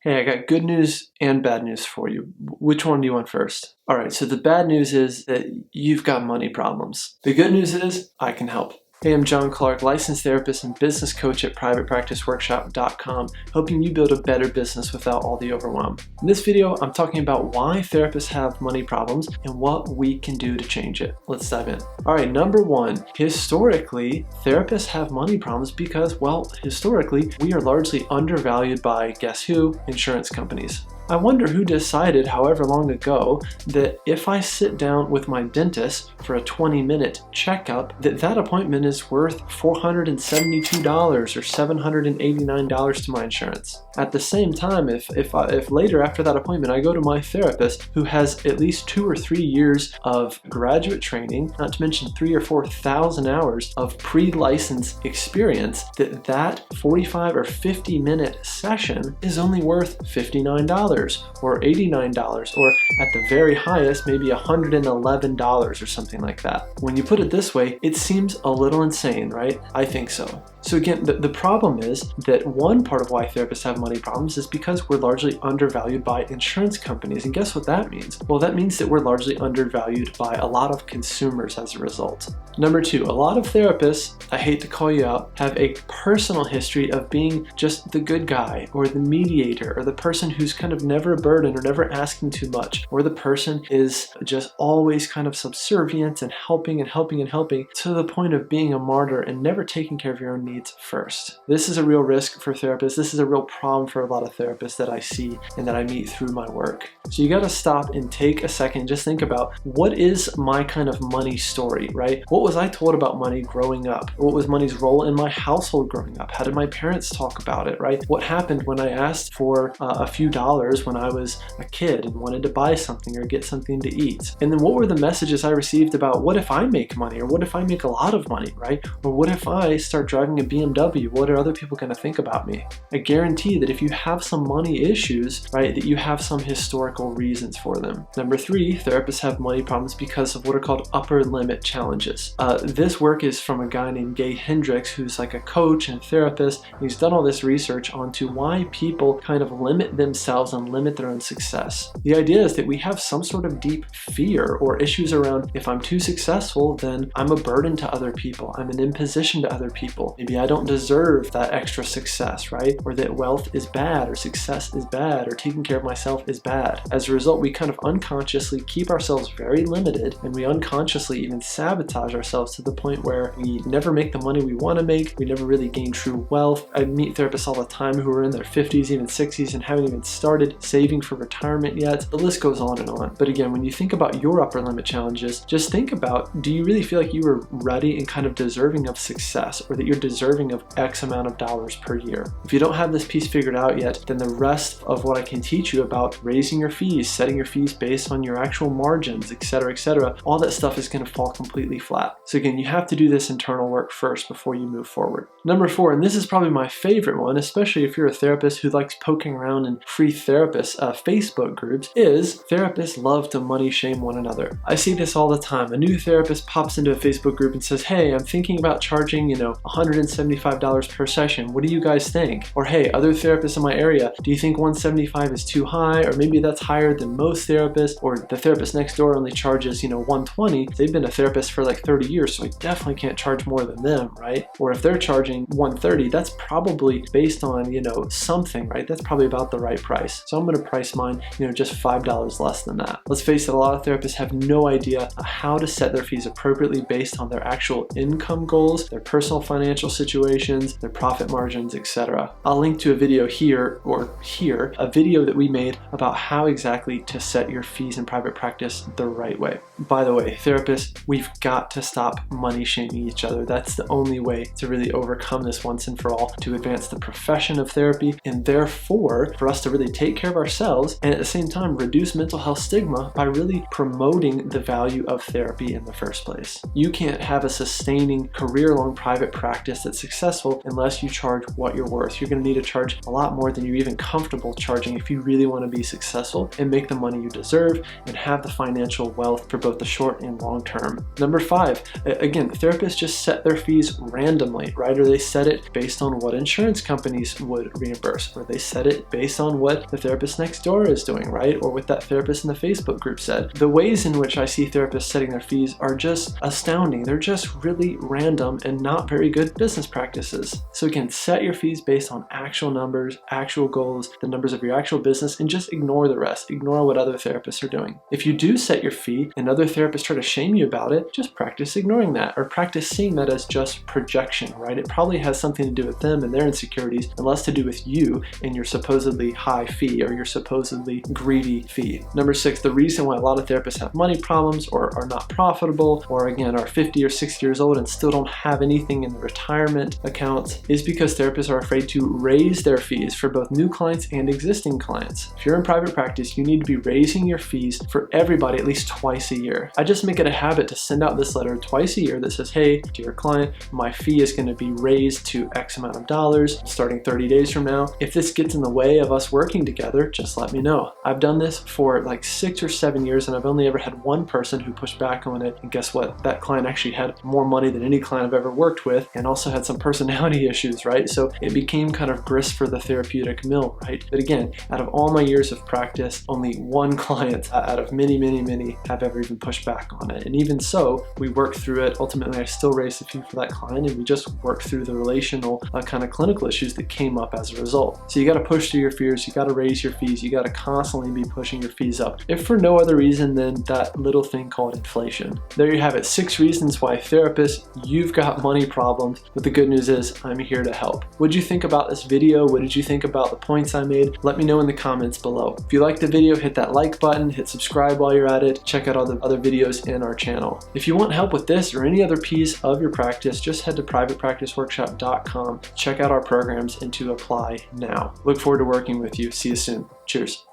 Hey, I got good news and bad news for you. Which one do you want first? All right, so the bad news is that you've got money problems. The good news is I can help. Hey, I'm John Clark, licensed therapist and business coach at privatepracticeworkshop.com, helping you build a better business without all the overwhelm. In this video, I'm talking about why therapists have money problems and what we can do to change it. Let's dive in. All right, number one, historically, therapists have money problems because, well, historically, we are largely undervalued by, guess who? Insurance companies. I wonder who decided however long ago that if I sit down with my dentist for a 20-minute checkup, that appointment is worth $472 or $789 to my insurance. At the same time, if later after that appointment I go to my therapist who has at least 2 or 3 years of graduate training, not to mention 3,000 or 4,000 hours of pre-license experience, that 45 or 50-minute session is only worth $59 or $89 or at the very highest maybe $111 or something like that. When you put it this way, it seems a little insane, right? I think so. So again, the problem is that one part of why therapists have money problems is because we're largely undervalued by insurance companies. And guess what that means? Well, that means that we're largely undervalued by a lot of consumers as a result. Number two, a lot of therapists, I hate to call you out, have a personal history of being just the good guy or the mediator or the person who's kind of never a burden or never asking too much, or the person is just always kind of subservient and helping to the point of being a martyr and never taking care of your own needs first. This is a real risk for therapists. This is a real problem for a lot of therapists that I see and that I meet through my work. So you got to stop and take a second, just think about what is my kind of money story, right? What was I told about money growing up? What was money's role in my household growing up? How did my parents talk about it, right? What happened when I asked for a few dollars when I was a kid and wanted to buy something or get something to eat? And then what were the messages I received about what if I make money, or what if I make a lot of money, right? Or what if I start driving a BMW? What are other people going to think about me? I guarantee that if you have some money issues, right, that you have some historical reasons for them. Number three, therapists have money problems because of what are called upper limit challenges. This work is from a guy named Gay Hendricks, who's like a coach and therapist. He's done all this research onto why people kind of limit themselves and limit their own success. The idea is that we have some sort of deep fear or issues around, if I'm too successful, then I'm a burden to other people. I'm an imposition to other people. Maybe I don't deserve that extra success, right? Or that wealth is bad, or success is bad, or taking care of myself is bad. As a result, we kind of unconsciously keep ourselves very limited, and we unconsciously even sabotage ourselves to the point where we never make the money we want to make. We never really gain true wealth. I meet therapists all the time who are in their 50s, even 60s, and haven't even started saving for retirement yet. The list goes on and on. But again, when you think about your upper limit challenges, just think about, do you really feel like you are ready and kind of deserving of success, or that you're deserving of X amount of dollars per year? If you don't have this piece figured out yet, then the rest of what I can teach you about raising your fees, setting your fees based on your actual margins, etc., all that stuff is going to fall completely flat. So again, you have to do this internal work first before you move forward. Number four, and this is probably my favorite one, especially if you're a therapist who likes poking around in free therapist Facebook groups, is therapists love to money shame one another. I see this all the time. A new therapist pops into a Facebook group and says, hey, I'm thinking about charging, $175 per session. What do you guys think? Or hey, other therapists in my area, do you think $175 is too high? Or maybe that's higher than most therapists, or the therapist next door only charges, $120. They've been a therapist for like 30 years, so I definitely can't charge more than them, right? Or if they're charging $130, that's probably based on, something, right? That's probably about the right price. So I'm going to price mine, just $5 less than that. Let's face it, a lot of therapists have no idea how to set their fees appropriately based on their actual income goals, their personal financial situations, their profit margins, etc. I'll link to a video here, a video that we made about how exactly to set your fees in private practice the right way. By the way, therapists, we've got to stop money shaming each other. That's the only way to really overcome this once and for all, to advance the profession of therapy, and therefore for us to really take care care of ourselves and at the same time reduce mental health stigma by really promoting the value of therapy in the first place. You can't have a sustaining career-long private practice that's successful unless you charge what you're worth. You're going to need to charge a lot more than you're even comfortable charging if you really want to be successful and make the money you deserve and have the financial wealth for both the short and long term. Number 5, again, therapists just set their fees randomly, right? Or they set it based on what insurance companies would reimburse, or they set it based on what the therapist next door is doing, right? Or what that therapist in the Facebook group said. The ways in which I see therapists setting their fees are just astounding. They're just really random and not very good business practices. So again, set your fees based on actual numbers, actual goals, the numbers of your actual business, and just ignore the rest. Ignore what other therapists are doing. If you do set your fee and other therapists try to shame you about it, just practice ignoring that, or practice seeing that as just projection, right? It probably has something to do with them and their insecurities and less to do with you and your supposedly high fee or your supposedly greedy fee. Number 6, the reason why a lot of therapists have money problems or are not profitable, or again are 50 or 60 years old and still don't have anything in the retirement accounts, is because therapists are afraid to raise their fees for both new clients and existing clients. If you're in private practice, you need to be raising your fees for everybody at least twice a year. I just make it a habit to send out this letter twice a year that says, hey, dear client, my fee is going to be raised to X amount of dollars starting 30 days from now. If this gets in the way of us working together, just let me know. I've done this for like 6 or 7 years and I've only ever had one person who pushed back on it, and guess what? That client actually had more money than any client I've ever worked with and also had some personality issues, right? So it became kind of grist for the therapeutic mill, right? But again, out of all my years of practice, only one client out of many have ever even pushed back on it. And even so, we worked through it. Ultimately, I still raised the fee for that client and we just worked through the relational kind of clinical issues that came up as a result. So you got to push through your fears, you got to raise your fees, you got to constantly be pushing your fees up, if for no other reason than that little thing called inflation. There you have it, 6 reasons why therapists, you've got money problems, but the good news is I'm here to help. What did you think about this video? What did you think about the points I made? Let me know in the comments below. If you liked the video, hit that like button, hit subscribe while you're at it, check out all the other videos in our channel. If you want help with this or any other piece of your practice, just head to privatepracticeworkshop.com, check out our programs, and to apply now. Look forward to working with you. See you soon. Cheers.